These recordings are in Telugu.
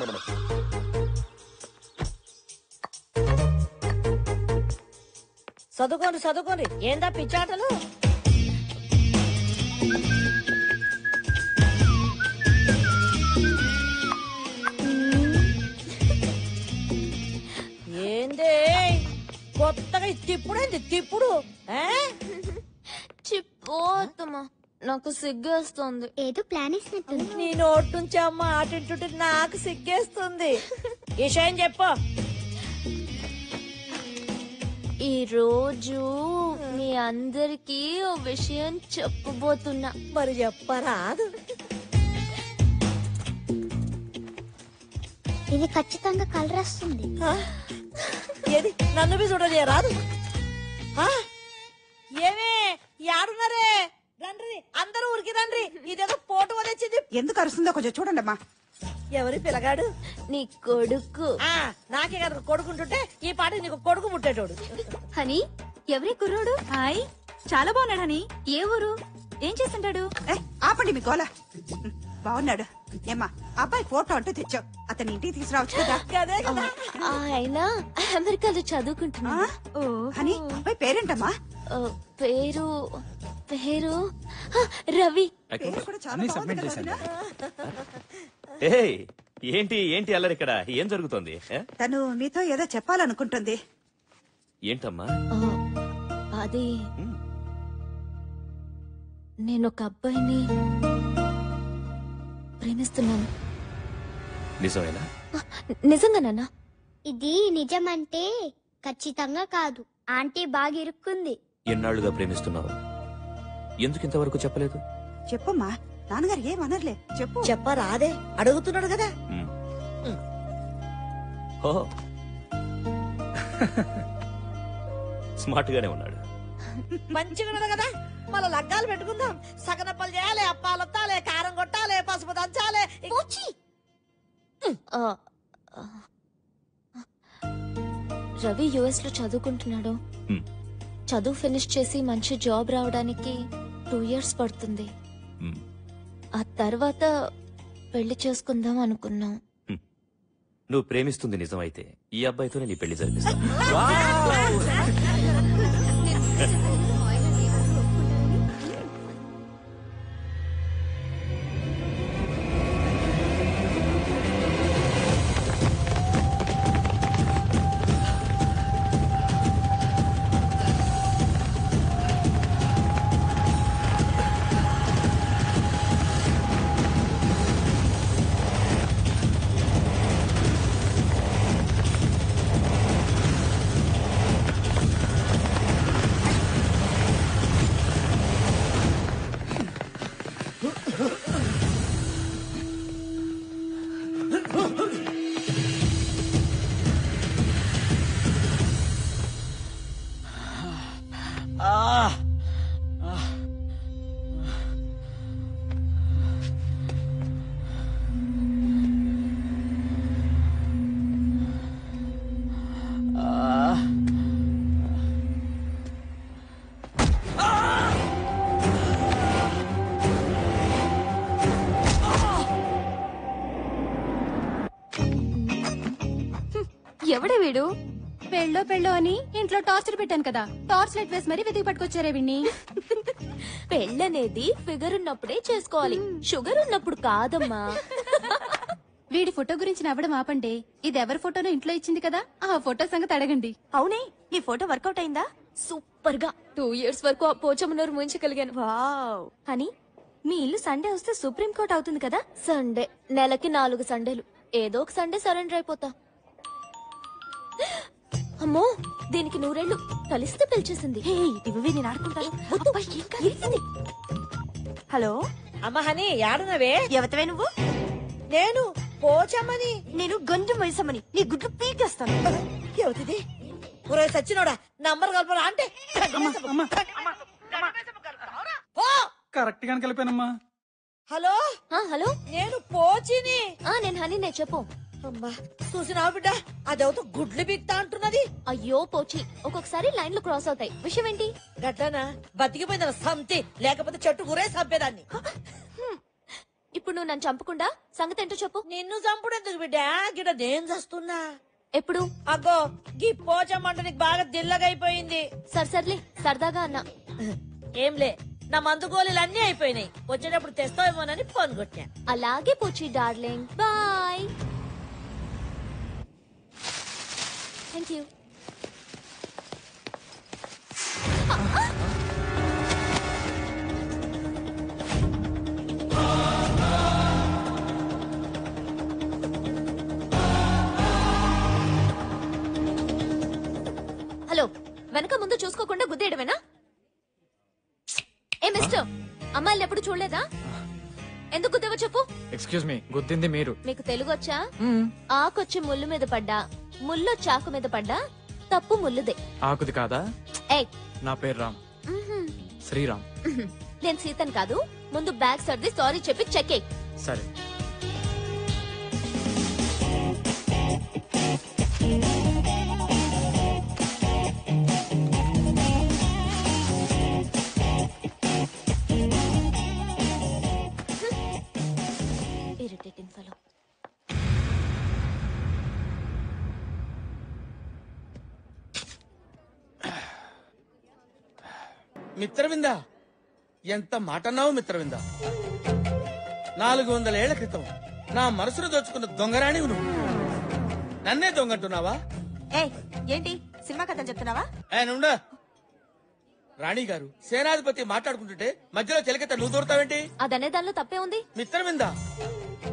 చూడము. చదువుకోండి ఏందా పిచ్చాటలు? ఏందే కొత్తగా తిప్పుడు చిపోతమ్మా, నాకు సిగ్గేస్తుంది. ఏదో ప్లాన్ ఇస్తున్నట్టుంది. నీ నోటి నుంచి అమ్మ ఆటింటుంటే నాకు సిగ్గేస్తుంది. విషయం చెప్పు. ఈ రోజు మీ అందరికి ఓ విషయం చెప్పబోతున్నా. మరి చెప్పరాదు. ఇది ఖచ్చితంగా కలర్ వస్తుంది. ఏది నన్ను బి చూడలేరాదు? ఏమే యాడున్నారే? రండ్రి అందరూ ఊరికి రండ్రి. ఇదేదో ఫోటో తెచ్చింది. ఎందుకు అరుస్తుందో కొంచెం చూడండి అమ్మా. ఎవరి పిల్లగాడు? నీ కొడుకు. నాకే కదా కొడుకుంటుంటే ఈ పాట నీకు కొడుకు ముట్టేటోడు. హనీ, ఎవరి కుర్రోడు? హాయ్, చాలా బాగున్నాడు హనీ. ఏ ఊరు? ఏం చేస్తుంటాడు? ఆపండి మీ గోల. బాగున్నాడు. ఏమ్మా అబ్బాయి ఫోటో అంటూ తెచ్చావు, అతని ఇంటికి తీసుకురావచ్చు కదా. కదే కదా. ఆయన అమెరికాలో చదువుకుంటున్నా. అని అబ్బాయి పేరేంటమ్మా? పేరు పేరు రవి. పేరు కూడా చాలా బాగుంది కదా వదినా? ఏంటి ఏంటి అల్లరి ఇక్కడ? ఏం జరుగుతోంది? తను మీతో ఏదో చెప్పాలనుకుంటుంది. ఏంటమ్మా? అది నేను ఒక అబ్బాయిని ప్రేమిస్తున్నాను. నిజమేనా? నిజంగానా? ఇది నిజమంటే ఖచ్చితంగా కాదు. ఆంటీ బాగా ఇరుక్కుంది. ఎన్నాళ్లుగా ప్రేమిస్తున్నావు? ఎందుకు ఇంతవరకు చెప్పలేదు? చెప్పమ్మా, నాన్నగారు ఏమనర్లే, చెప్పు. చెప్పరాదే, అడుగుతున్నాడు కదా. స్మార్ట్ గానే ఉన్నాడు. మంచిగా ఉన్నాడు కదా. మళ్ళా లగ్గాలు పెట్టుకుందాం. సగనప్పలు చేయాలి, అప్పాలొత్తాలి, కారం కొట్టాలి, పసుపు దంచాలి. రవి యుఎస్ లో చదువుకుంటున్నాడు. చదువు ఫినిష్ చేసి మంచి జాబ్ రావడానికి 2 years పడుతుంది. ఆ తర్వాత పెళ్లి చేసుకుందాం అనుకున్నాం. నువ్వు ప్రేమిస్తుంది నిజమైతే ఈ అబ్బాయితోనే నీ పెళ్లి జరిపిస్తా. ఎవడే వీడు? పెళ్ళో అని ఇంట్లో టార్చర్ పెట్టాను కదా, టార్చ్ లైట్ వేసి మరీ వెతికి పట్టుకొచ్చారే విన్ని. పెళ్ళనేది ఫిగర్ ఉన్నప్పుడే చేసుకోవాలి, షుగర్ ఉన్నప్పుడు కాదమ్మా. వీడి ఫోటో గురించి నవ్వడం ఆపండి. ఇది ఎవరి ఫోటోనో ఇంట్లో ఇచ్చింది కదా, ఆ ఫోటో సంగతి అడగండి. అవునే, ఈ ఫోటో వర్కౌట్ అయిందా? సూపర్ గా 2 years వరకు ఆ పోచమ్మనూరు ముంచగలిగాను. వావ్. అని మీ ఇల్లు సండే వస్తే సుప్రీం కోర్ట్ అవుతుంది కదా. సండే నెలకి 4 సండేలు. ఏదో ఒక సండే సరెండర్ అయిపోతా. అమ్మో, దీనికి 100 ఏళ్ళు. కలిస్తే పిలిచేసింది. నేను ఆడుకుంటాను. హలో అమ్మ హనీ, యాడునవే? ఎవతవే నువ్వు? నేను పోచమ్మని. నేను గొంజు వయసమ్మని. నీ గుడ్లు పీకేస్తాను. ఎవతిది? పురోగ సచ్చినోడా, నంబర్ కలపరా అంటే కరెక్ట్ గా కలిపానమ్మా. హలో హలో, నేను పోచిని. నేను హనీనే, చెప్పు. అమ్మా చూసినావు బిడ్డ, అదేవతో గుడ్లు బిక్తా అంటున్నది. అయ్యో పోచి, ఒక్కొక్కసారి లైన్లు క్రాస్ అవుతాయి. విషయం ఏంటి? గట్లనా? బతికిపోయిందా సంతి, లేకపోతే చెట్టు గురే సంపేదాన్ని. ఇప్పుడు నువ్వు నన్ను చంపకుండా సంగతి ఏంటో చెప్పు. నిన్ను చంపుడెందుకు బిడ్డా గిడ దేం చేస్తున్నా ఎప్పుడు? అగ్గో గీ పోచమ్మంట నీకు బాగా దిల్లగైపోయింది. సర్లే సరదాగా అన్నా. ఏంలే నా మందు గోళీలు అన్ని అయిపోయినాయి. వచ్చేటప్పుడు తెస్తావేమోనని ఫోన్ కొట్టా. అలాగే పోచి darling. Bye. Thank you. Hello, వెనక ముందు చూసుకోకుండా గుద్దేయడమేనా? ఏ మిస్టర్, అమ్మాయిలు ఎప్పుడు చూడలేదా? ఎందుకు గుద్దేవో చెప్పు. ఎక్స్క్యూజ్ మీ, గుద్దింది మీరు. మీకు తెలుగు వచ్చా? ఆకొచ్చి ముళ్ళు మీద పడ్డా, ముళ్ళు చాకు మీద పడ్డా తప్పు ముళ్ళుదే. ఆకుది కాదా? ఏయ్, నా పేరు రామ్. శ్రీరామ్. నేను సీతన్ కాదు. ముందు బ్యాగ్ సర్ది సారీ చెప్పి చెక్ ఎయ్. సరే. Irritating fellow. మిత్రవింద, ఎంత మాట అన్నావు మిత్రవింద. 400 ఏళ్ల క్రితం నా మనసును దోచుకున్న దొంగరాణివి నువ్వు. నన్నే దొంగంటున్నావా? ఏంటి సినిమా కథ చెప్తున్నావా? ఆయన రాణి గారు, సేనాధిపతి మాట్లాడుకుంటుంటే మధ్యలో చెలకెత్త నువ్వు దూరతావేంటి? అదనే దానిలో తప్పే ఉంది. మిత్రవింద,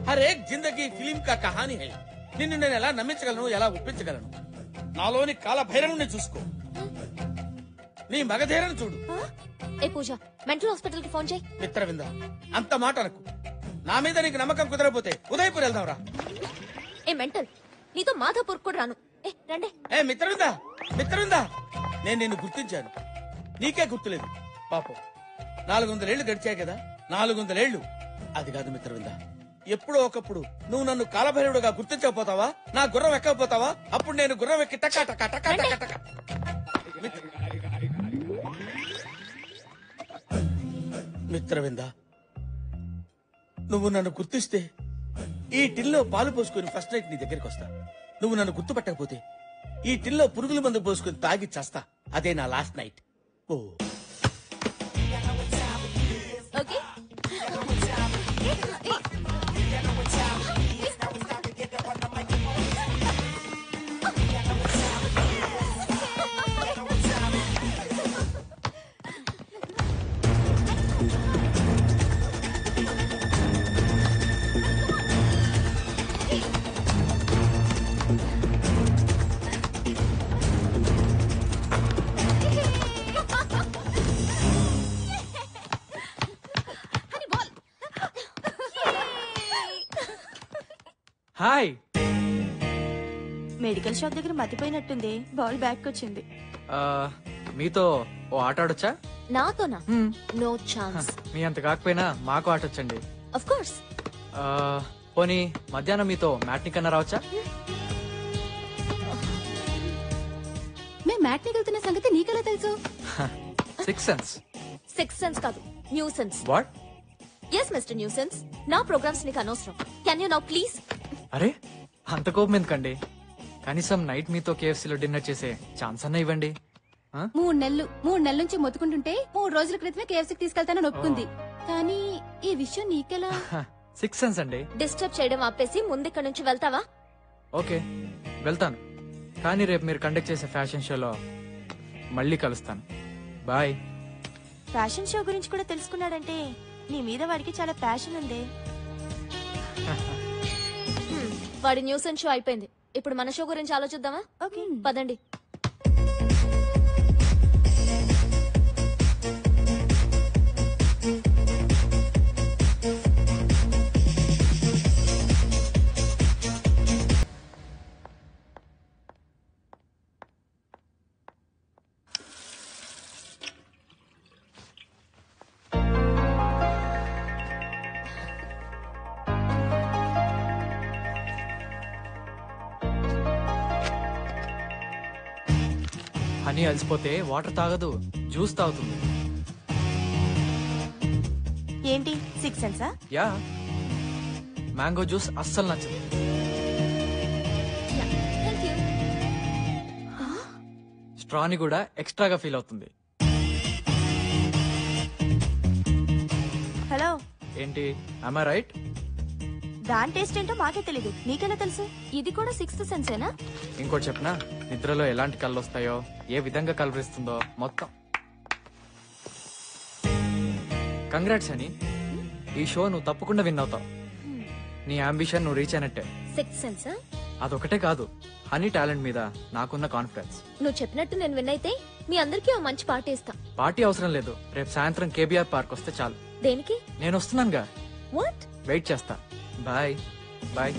హరేక్ జిందగీ ఫిలిం కా కహానీ హై. నిన్ను నేను ఎలా నమ్మించగలను, ఎలా ఒప్పించగలను? నాలోని కాల భైరవుని చూసుకో, నీ మగధీరను చూడు. ఏ పూజ, మెంటల్ హాస్పిటల్ కి ఫోన్ చేయి. మిత్రవింద, అంత మాట అనకు. నా మీద నీకు నమ్మకం కుదరపోతే ఉదయపూర్ వెళ్దాంరా. ఏ మెంటల్, నీతో మాధవపూర్ కూడా రాను. ఏ రండి. ఏ మిత్రవింద, మిత్రవింద, నేను నిన్ను గుర్తించాను, నీకే గుర్తులేదు. పాపం 400 ఏళ్లు గడిచాయి కదా. 400 ఏళ్లు అది కాదు మిత్రవింద. ఎప్పుడో ఒకప్పుడు నువ్వు నన్ను కాలభైరవుడుగా గుర్తించకపోతావా? నా గుర్రం ఎక్కకపోతావా? అప్పుడు నేను గుర్రం ఎక్కి టకా టకా టకా టకా టకా. మిత్రవింద, నువ్వు నన్ను గుర్తిస్తే ఈ టిల్లో పాలు పోసుకుని ఫస్ట్ నైట్ నీ దగ్గరికి వస్తా. నువ్వు నన్ను గుర్తుపట్టకపోతే ఈ టిల్లో పురుగుల మందు పోసుకుని తాగి చస్తా. అదే నా లాస్ట్ నైట్. ఓ ఓకే. హాయ్. మెడికల్ షాప్ దగ్గర మతిపోయినట్టుంది. బాల్ బ్యాక్ వచ్చింది. మీతో ఓ ఆట ఆడొచ్చా? నాతోనా? No chance. మీ అంత కాకపోయినా మాకు ఆటొచ్చండి. Of course. పోనీ మధ్యాహ్నం మీతో మ్యాట్ని కన్నా రావచ్చా? మేము మ్యాట్ని వెళ్తున్న సంగతి నీకెలా తెలుసు? 6 సెన్స్. 6 సెన్స్ కాదు, nuisance. What? Yes mister nuisance, నా ప్రోగ్రామ్స్ నీకు అనవసరం. Can you now please? అరే, అంత కోపం ఎందుకండి? కనీసం నైట్ మీతో కేఎఫ్సీలో డిన్నర్ చేసే ఛాన్స్ అన్నా ఇవ్వండి. 3 నెలల నుంచి మొత్తుకుంటుంటే 3 రోజుల క్రితమే కేఎఫ్సీకి తీసుకెళ్తానని ఒప్పుకుంది. కానీ ఈ విషయం నీకెలా? 6 సెన్స్ అండి. డిస్టర్బ్ చేయడం ఆపేసి ముందిక్కడి నుంచి వెళ్తావా? ఓకే, వెళ్తాను. కానీ రేపు మీరు కండక్ట్ చేసే ఫ్యాషన్ షోలో మళ్ళీ కలుస్తాను. బాయ్. ఫ్యాషన్ షో గురించి కూడా తెలుసుకున్నాడంటే నీ మీద వాడికి చాలా ప్యాషన్ ఉంది. వాడి న్యూసెన్స్ షో అయిపోయింది. ఇప్పుడు మన షో గురించి ఆలోచిద్దామా? ఓకే, పదండి. హనీ అలసిపోతే వాటర్ తాగదు, జ్యూస్ తాగుతుంది. ఏంటి 6 సెన్సా? యా, మ్యాంగో జ్యూస్ అస్సలు నచ్చదు. Thank you. స్ట్రాని కూడా ఎక్స్ట్రాగా ఫీల్ అవుతుంది. హలో, ఏంటి, am I రైట్? దాని టేస్ట్ ఏంటో మాకే తెలీదు, నీకెలా తెలుసు? ఇది కూడా సిక్స్త్ సెన్సేనా? ఇంకోటి చెప్పనా, నిద్రలో ఎలాంటి కళ్ళు వస్తాయో, ఏ విధంగా కలవరిస్తుందో మొత్తం. కంగ్రాట్స్ అని, ఈ షో నువ్వు తప్పకుండా విన్ అవుతావు. నీ అంబిషన్ నువ్వు రీచ్ అయినట్టే. సిక్స్త్ సెన్సా? అదొకటే కాదు, హనీ టాలెంట్ మీద నాకున్న కాన్ఫిడెన్స్. నువ్వు చెప్పినట్టు నేను విన్ అయితే మీ అందరికీ ఓ మంచి పార్టీ ఇస్తా. పార్టీ అవసరం లేదు, రేపు సాయంత్రం కేబీఆర్ పార్క్ వస్తే చాలు. దేనికి? నేను వస్తున్నానుగా, వాట్? వెయిట్ చేస్తా. Bye bye.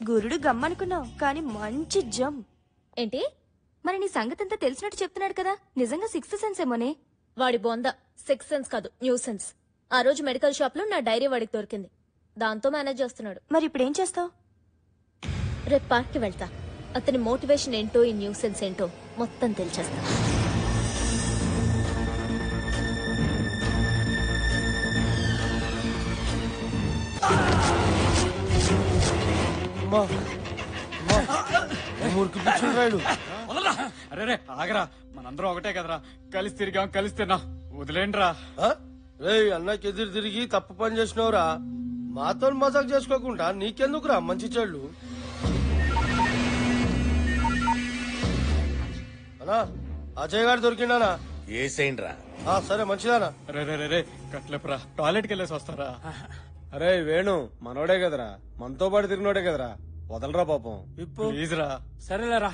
గురుడు గమ్మనుకున్నావు కానీ మంచి జమ్. ఏంటి మరి నీ సంగతి అంతా తెలిసినట్టు చెప్తున్నాడు కదా, నిజంగా సిక్స్త్ సెన్స్ ఏమోనే? వాడి బొంద సిక్స్త్ సెన్స్ కాదు, న్యూ సెన్స్. ఆ రోజు మెడికల్ షాప్ లో నా డైరీ వాడికి దొరికింది, దాంతో మేనేజ్ చేస్తున్నాడు. మరి ఇప్పుడు ఏం చేస్తావు? రేపు పార్క్ కి వెళ్తా, అతని మోటివేషన్ ఏంటో ఈ న్యూ సెన్స్ ఏంటో మొత్తం తెలిచేస్తా. అరే ఆగరా, మనందరం ఒకటే కదరా, కలిసి తిరిగాం కలిసి తిన్నా, వదిలేండ్రా. రే అన్నకి ఎదురు తిరిగి తప్పు పని చేసినవురా, మాతో మజాక్ చేసుకోకుండా నీకెందుకురా మంచి చెళ్ళు. అన్నా అజయ్ గారు దొరికిండానా? ఏసేండ్రా. సరే మంచిదానా. రే రే రే రే కట్లేపురా, టాయిలెట్కి వెళ్ళేసి వస్తారా? అరే వేణు మనోడే కదరా, మనతో పాటు తిరిగినోడే కదరా, వదలరా పాపం. ప్లీజ్ రా. సరేలేరా,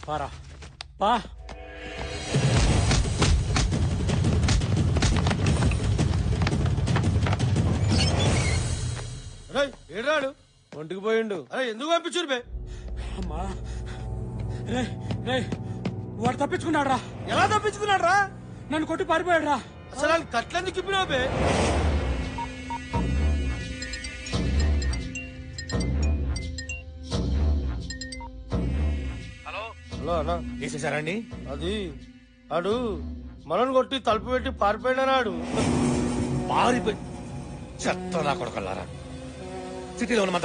పారా పా. రే ఏడాడు ఒంటికి పోయిండు. అరే ఎందుకు పంపించురు బే? అమ్మా రే రే, వాడు తప్పించుకున్నాడు రా. ఎలా తప్పించుకున్నాడు రా? నన్ను కొట్టి పారిపోయాడు రా. అసలు ఆయన కట్లెందుకు ఇప్పినావు బే? హలో అన్నా, వేసేసారండి? అది ఆడు మనల్ని కొట్టి తలుపు పెట్టి పారిపోయినాడు. పారిపోయి చెత్త నా కొడకల్లారా, సిటీలో ఉన్న